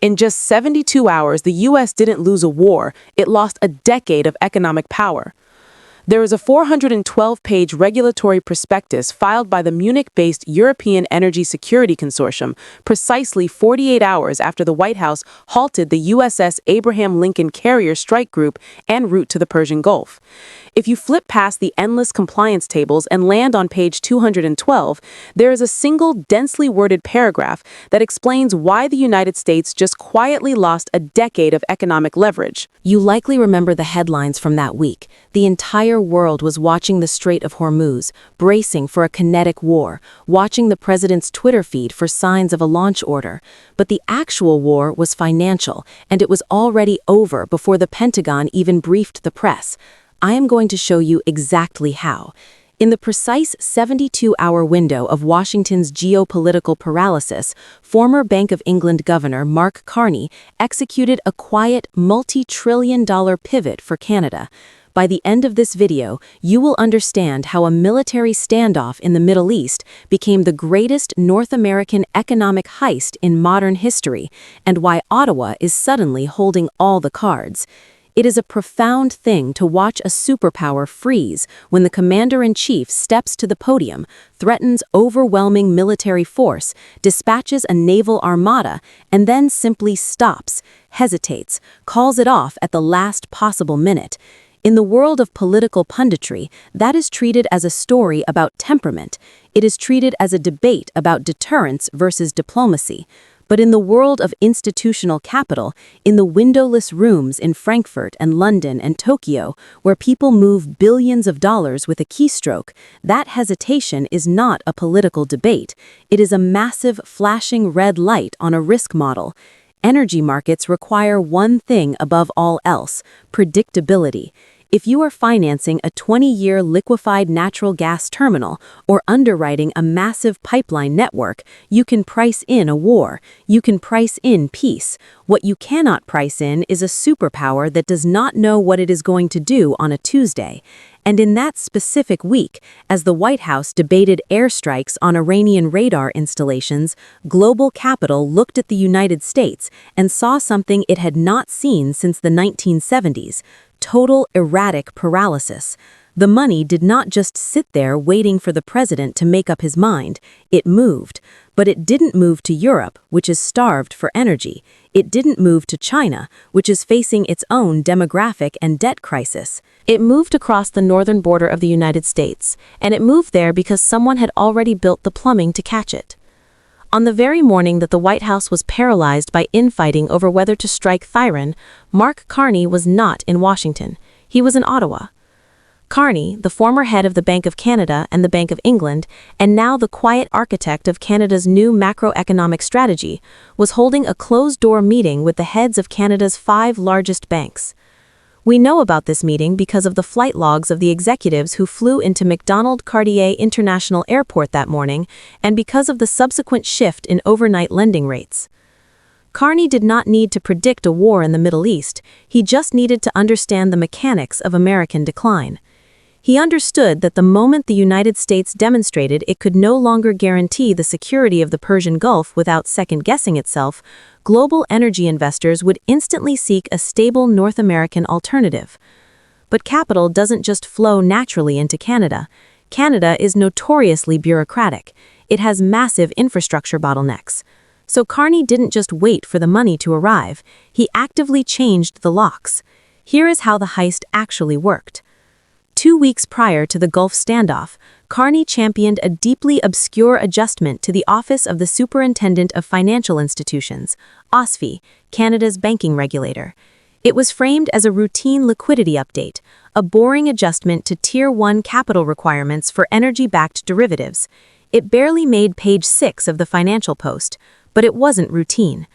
In just 72 hours, the U.S. didn't lose a war, it lost a decade of economic power. There is a 412-page regulatory prospectus filed by the Munich-based European Energy Security Consortium precisely 48 hours after the White House halted the USS Abraham Lincoln Carrier strike group en route to the Persian Gulf. If you flip past the endless compliance tables and land on page 212, there is a single densely worded paragraph that explains why the United States just quietly lost a decade of economic leverage. You likely remember the headlines from that week. The entire world was watching the Strait of Hormuz, bracing for a kinetic war, watching the president's Twitter feed for signs of a launch order. But the actual war was financial, and it was already over before the Pentagon even briefed the press. I am going to show you exactly how. In the precise 72-hour window of Washington's geopolitical paralysis, former Bank of England Governor Mark Carney executed a quiet, multi-trillion-dollar pivot for Canada. By the end of this video, you will understand how a military standoff in the Middle East became the greatest North American economic heist in modern history, and why Ottawa is suddenly holding all the cards. It is a profound thing to watch a superpower freeze when the commander-in-chief steps to the podium, threatens overwhelming military force, dispatches a naval armada, and then simply stops, hesitates, calls it off at the last possible minute. In the world of political punditry, that is treated as a story about temperament. It is treated as a debate about deterrence versus diplomacy. But in the world of institutional capital, in the windowless rooms in Frankfurt and London and Tokyo, where people move billions of dollars with a keystroke, that hesitation is not a political debate. It is a massive, flashing red light on a risk model. Energy markets require one thing above all else: predictability. If you are financing a 20-year liquefied natural gas terminal or underwriting a massive pipeline network, you can price in a war. You can price in peace. What you cannot price in is a superpower that does not know what it is going to do on a Tuesday. And in that specific week, as the White House debated airstrikes on Iranian radar installations, global capital looked at the United States and saw something it had not seen since the 1970s. Total erratic paralysis. The money did not just sit there waiting for the president to make up his mind. It moved. But it didn't move to Europe, which is starved for energy. It didn't move to China, which is facing its own demographic and debt crisis. It moved across the northern border of the United States, and it moved there because someone had already built the plumbing to catch it. On the very morning that the White House was paralyzed by infighting over whether to strike Iran, Mark Carney was not in Washington. He was in Ottawa. Carney, the former head of the Bank of Canada and the Bank of England, and now the quiet architect of Canada's new macroeconomic strategy, was holding a closed-door meeting with the heads of Canada's 5 largest banks. We know about this meeting because of the flight logs of the executives who flew into McDonald Cartier International Airport that morning, and because of the subsequent shift in overnight lending rates. Carney did not need to predict a war in the Middle East, he just needed to understand the mechanics of American decline. He understood that the moment the United States demonstrated it could no longer guarantee the security of the Persian Gulf without second-guessing itself, global energy investors would instantly seek a stable North American alternative. But capital doesn't just flow naturally into Canada. Canada is notoriously bureaucratic. It has massive infrastructure bottlenecks. So Carney didn't just wait for the money to arrive, he actively changed the locks. Here is how the heist actually worked. 2 weeks prior to the Gulf standoff, Carney championed a deeply obscure adjustment to the Office of the Superintendent of Financial Institutions, OSFI, Canada's banking regulator. It was framed as a routine liquidity update, a boring adjustment to Tier 1 capital requirements for energy-backed derivatives. It barely made page 6 of the Financial Post, but it wasn't routine.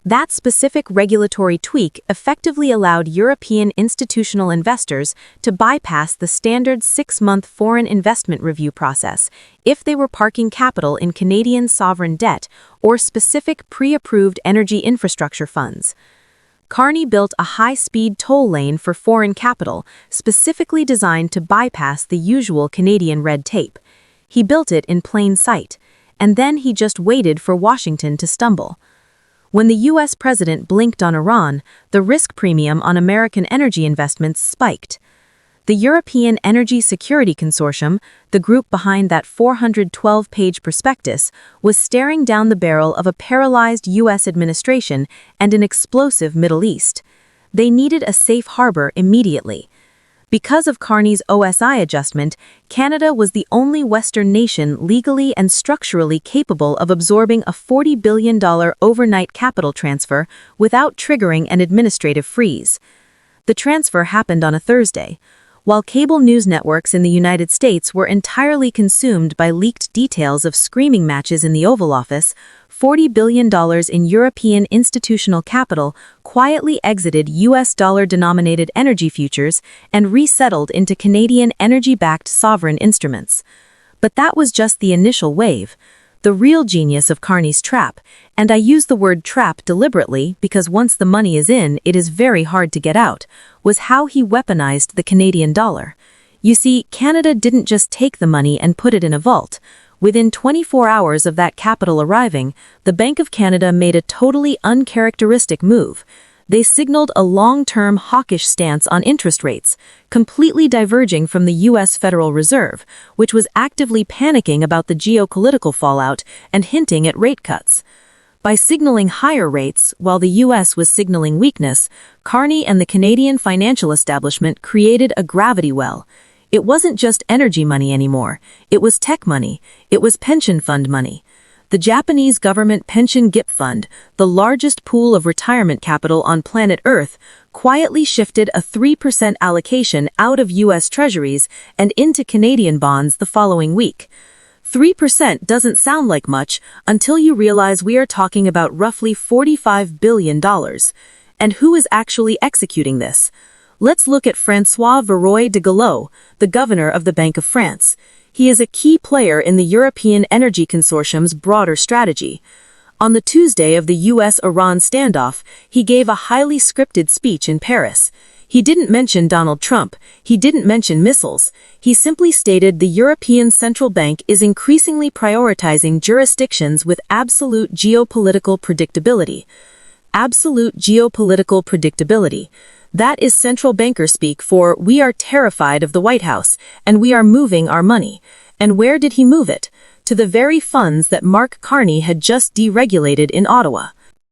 That specific regulatory tweak effectively allowed European institutional investors to bypass the standard 6-month foreign investment review process if they were parking capital in Canadian sovereign debt or specific pre-approved energy infrastructure funds. Carney built a high-speed toll lane for foreign capital specifically designed to bypass the usual Canadian red tape. He built it in plain sight, and then he just waited for Washington to stumble. When the U.S. president blinked on Iran, the risk premium on American energy investments spiked. The European Energy Security Consortium, the group behind that 412-page prospectus, was staring down the barrel of a paralyzed U.S. administration and an explosive Middle East. They needed a safe harbor immediately. Because of Carney's OSI adjustment, Canada was the only Western nation legally and structurally capable of absorbing a $40 billion overnight capital transfer without triggering an administrative freeze. The transfer happened on a Thursday. While cable news networks in the United States were entirely consumed by leaked details of screaming matches in the Oval Office, $40 billion in European institutional capital quietly exited U.S. dollar-denominated energy futures and resettled into Canadian energy-backed sovereign instruments. But that was just the initial wave. The real genius of Carney's trap, and I use the word trap deliberately because once the money is in, it is very hard to get out, was how he weaponized the Canadian dollar. You see, Canada didn't just take the money and put it in a vault. Within 24 hours of that capital arriving, the Bank of Canada made a totally uncharacteristic move. They signaled a long-term hawkish stance on interest rates, completely diverging from the U.S. Federal Reserve, which was actively panicking about the geopolitical fallout and hinting at rate cuts. By signaling higher rates, while the U.S. was signaling weakness, Carney and the Canadian financial establishment created a gravity well. It wasn't just energy money anymore. It was tech money. It was pension fund money. The Japanese government pension GIP fund, the largest pool of retirement capital on planet Earth, quietly shifted a 3% allocation out of U.S. treasuries and into Canadian bonds the following week. 3% doesn't sound like much until you realize we are talking about roughly $45 billion. And who is actually executing this? Let's look at François Villeroy de Galhau, the governor of the Bank of France. He is a key player in the European Energy Consortium's broader strategy. On the Tuesday of the U.S. Iran standoff, he gave a highly scripted speech in Paris. He didn't mention Donald Trump. He didn't mention missiles. He simply stated the European Central Bank is increasingly prioritizing jurisdictions with absolute geopolitical predictability. Absolute geopolitical predictability. That is central banker speak for we are terrified of the White House, and we are moving our money. And where did he move it? To the very funds that Mark Carney had just deregulated in Ottawa.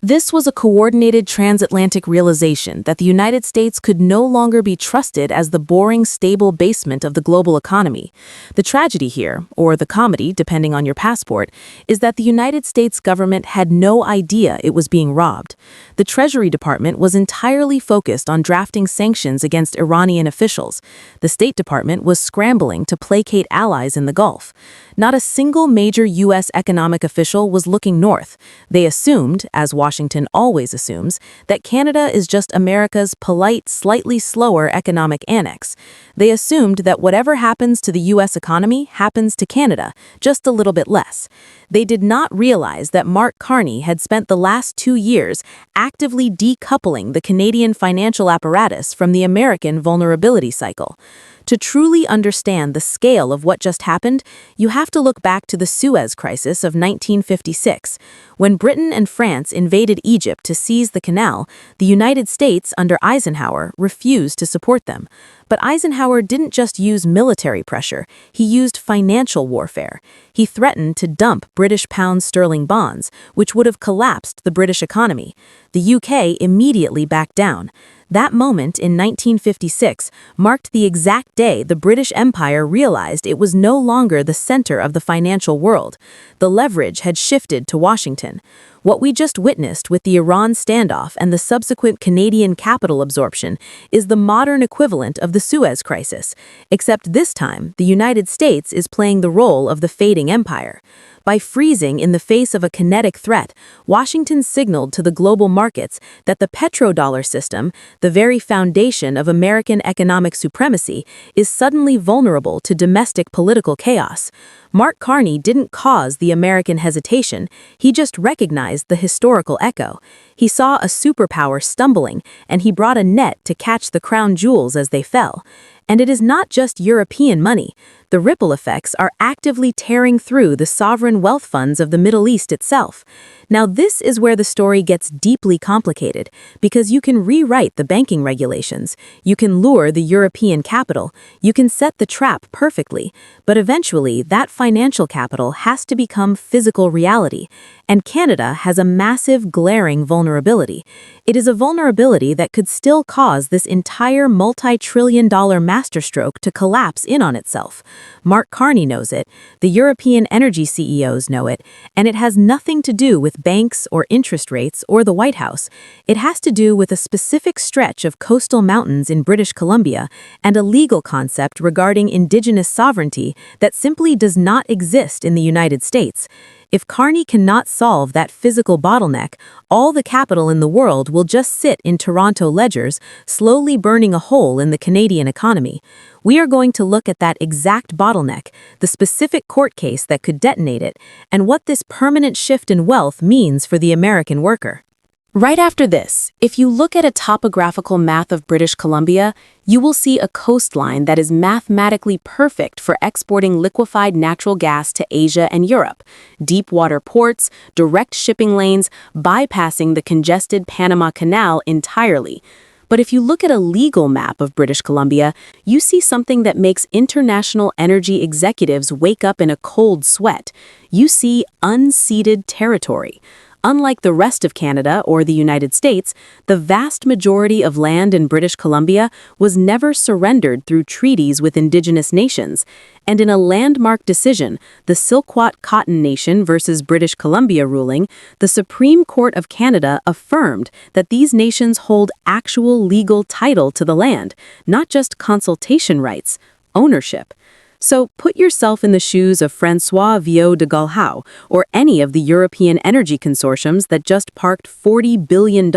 This was a coordinated transatlantic realization that the United States could no longer be trusted as the boring, stable basement of the global economy. The tragedy here, or the comedy, depending on your passport, is that the United States government had no idea it was being robbed. The Treasury Department was entirely focused on drafting sanctions against Iranian officials. The State Department was scrambling to placate allies in the Gulf. Not a single major U.S. economic official was looking north. They assumed, as Washington always assumes, that Canada is just America's polite, slightly slower economic annex. They assumed that whatever happens to the U.S. economy happens to Canada, just a little bit less. They did not realize that Mark Carney had spent the last 2 years actively decoupling the Canadian financial apparatus from the American vulnerability cycle. To truly understand the scale of what just happened, you have to look back to the Suez Crisis of 1956. When Britain and France invaded Egypt to seize the canal, the United States, under Eisenhower, refused to support them. But Eisenhower didn't just use military pressure, he used financial warfare. He threatened to dump British pound sterling bonds, which would have collapsed the British economy. The UK immediately backed down. That moment in 1956 marked the exact day the British Empire realized it was no longer the center of the financial world. The leverage had shifted to Washington. What we just witnessed with the Iran standoff and the subsequent Canadian capital absorption is the modern equivalent of the Suez Crisis, except this time the United States is playing the role of the fading empire. By freezing in the face of a kinetic threat, Washington signaled to the global markets that the petrodollar system, the very foundation of American economic supremacy, is suddenly vulnerable to domestic political chaos. Mark Carney didn't cause the American hesitation, he just recognized the historical echo. He saw a superpower stumbling, and he brought a net to catch the crown jewels as they fell. And it is not just European money. The ripple effects are actively tearing through the sovereign wealth funds of the Middle East itself. Now, this is where the story gets deeply complicated, because you can rewrite the banking regulations, you can lure the European capital, you can set the trap perfectly, but eventually that financial capital has to become physical reality. And Canada has a massive, glaring vulnerability. It is a vulnerability that could still cause this entire multi-trillion-dollar masterstroke to collapse in on itself. Mark Carney knows it, the European energy CEOs know it, and it has nothing to do with banks or interest rates or the White House. It has to do with a specific stretch of coastal mountains in British Columbia and a legal concept regarding indigenous sovereignty that simply does not exist in the United States. If Carney cannot solve that physical bottleneck, all the capital in the world will just sit in Toronto ledgers, slowly burning a hole in the Canadian economy. We are going to look at that exact bottleneck, the specific court case that could detonate it, and what this permanent shift in wealth means for the American worker. Right after this, if you look at a topographical map of British Columbia, you will see a coastline that is mathematically perfect for exporting liquefied natural gas to Asia and Europe. Deep water ports, direct shipping lanes, bypassing the congested Panama Canal entirely. But if you look at a legal map of British Columbia, you see something that makes international energy executives wake up in a cold sweat. You see unceded territory. Unlike the rest of Canada or the United States, the vast majority of land in British Columbia was never surrendered through treaties with Indigenous nations. And in a landmark decision, the Silkwat Cotton Nation versus British Columbia ruling, the Supreme Court of Canada affirmed that these nations hold actual legal title to the land, not just consultation rights, ownership. So put yourself in the shoes of François Villot de Galhau or any of the European energy consortiums that just parked $40 billion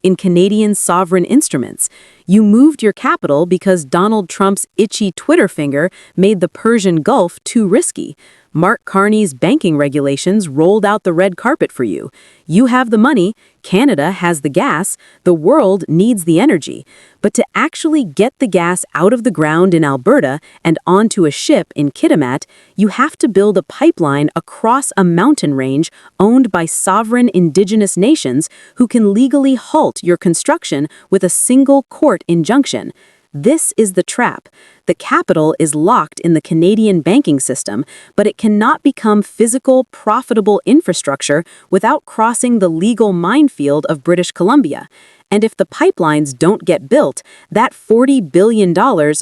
in Canadian sovereign instruments. You moved your capital because Donald Trump's itchy Twitter finger made the Persian Gulf too risky. Mark Carney's banking regulations rolled out the red carpet for you. You have the money, Canada has the gas, the world needs the energy. But to actually get the gas out of the ground in Alberta and onto a ship in Kitimat, you have to build a pipeline across a mountain range owned by sovereign Indigenous nations who can legally halt your construction with a single court injunction. This is the trap. The capital is locked in the Canadian banking system, but it cannot become physical, profitable infrastructure without crossing the legal minefield of British Columbia. And if the pipelines don't get built, that $40 billion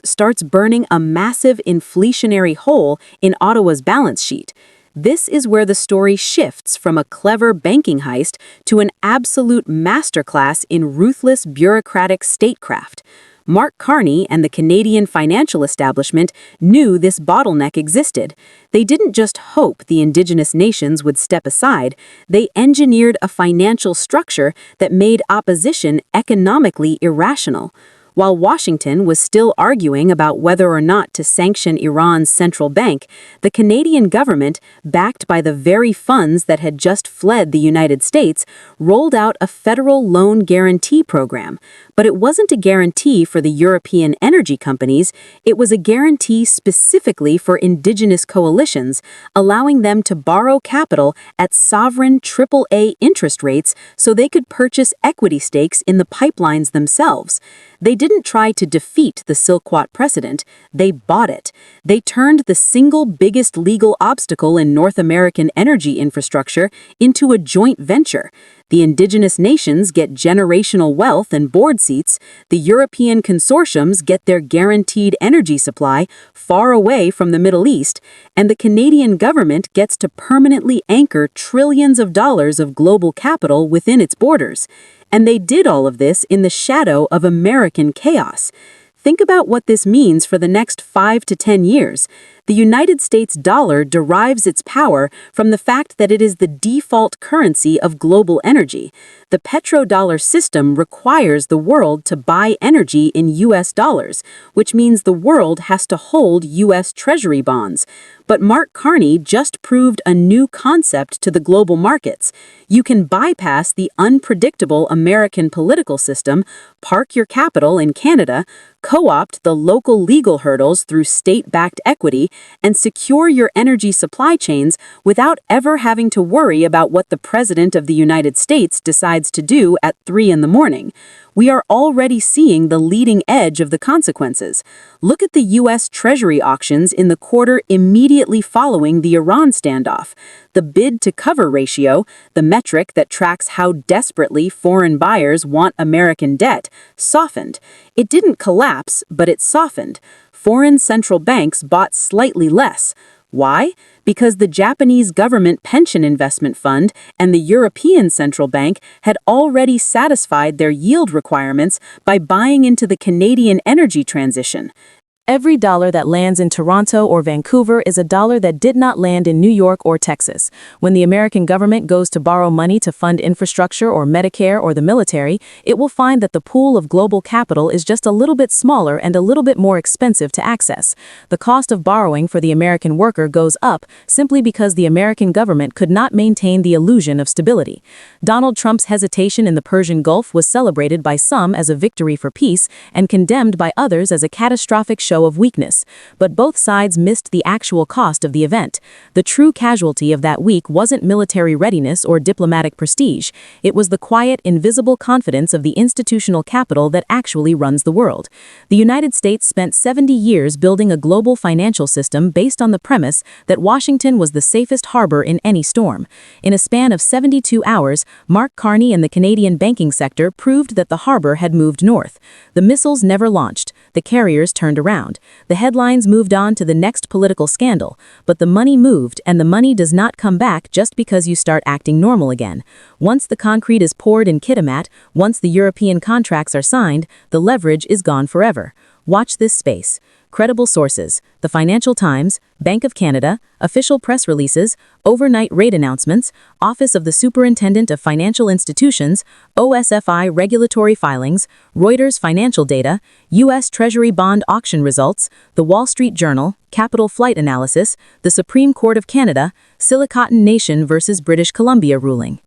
starts burning a massive inflationary hole in Ottawa's balance sheet. This is where the story shifts from a clever banking heist to an absolute masterclass in ruthless bureaucratic statecraft. Mark Carney and the Canadian financial establishment knew this bottleneck existed. They didn't just hope the Indigenous nations would step aside, they engineered a financial structure that made opposition economically irrational. While Washington was still arguing about whether or not to sanction Iran's central bank, the Canadian government, backed by the very funds that had just fled the United States, rolled out a federal loan guarantee program. But it wasn't a guarantee for the European energy companies, it was a guarantee specifically for Indigenous coalitions, allowing them to borrow capital at sovereign AAA interest rates so they could purchase equity stakes in the pipelines themselves. They didn't try to defeat the Silkwat precedent, they bought it. They turned the single biggest legal obstacle in North American energy infrastructure into a joint venture. The Indigenous nations get generational wealth and board seats, the European consortiums get their guaranteed energy supply far away from the Middle East, and the Canadian government gets to permanently anchor trillions of dollars of global capital within its borders. And they did all of this in the shadow of American chaos. Think about what this means for the next 5 to 10 years. The United States dollar derives its power from the fact that it is the default currency of global energy. The petrodollar system requires the world to buy energy in U.S. dollars, which means the world has to hold U.S. Treasury bonds. But Mark Carney just proved a new concept to the global markets. You can bypass the unpredictable American political system, park your capital in Canada, co-opt the local legal hurdles through state-backed equity, and secure your energy supply chains without ever having to worry about what the President of the United States decides to do at 3 in the morning. We are already seeing the leading edge of the consequences. Look at the U.S. Treasury auctions in the quarter immediately following the Iran standoff. The bid-to-cover ratio, the metric that tracks how desperately foreign buyers want American debt, softened. It didn't collapse, but it softened. Foreign central banks bought slightly less. Why? Because the Japanese government pension investment fund and the European Central Bank had already satisfied their yield requirements by buying into the Canadian energy transition. Every dollar that lands in Toronto or Vancouver is a dollar that did not land in New York or Texas. When the American government goes to borrow money to fund infrastructure or Medicare or the military, it will find that the pool of global capital is just a little bit smaller and a little bit more expensive to access. The cost of borrowing for the American worker goes up simply because the American government could not maintain the illusion of stability. Donald Trump's hesitation in the Persian Gulf was celebrated by some as a victory for peace and condemned by others as a catastrophic show of weakness, but both sides missed the actual cost of the event. The true casualty of that week wasn't military readiness or diplomatic prestige. It was the quiet, invisible confidence of the institutional capital that actually runs the world. The United States spent 70 years building a global financial system based on the premise that Washington was the safest harbor in any storm. In a span of 72 hours, Mark Carney and the Canadian banking sector proved that the harbor had moved north. The missiles never launched. The carriers turned around. The headlines moved on to the next political scandal, but the money moved, and the money does not come back just because you start acting normal again. Once the concrete is poured in Kitimat, once the European contracts are signed, the leverage is gone forever. Watch this space. Credible sources: the Financial Times, Bank of Canada, official press releases, overnight rate announcements, Office of the Superintendent of Financial Institutions, OSFI regulatory filings, Reuters financial data, U.S. Treasury bond auction results, The Wall Street Journal, Capital Flight Analysis, the Supreme Court of Canada, Silicotten Nation versus British Columbia ruling.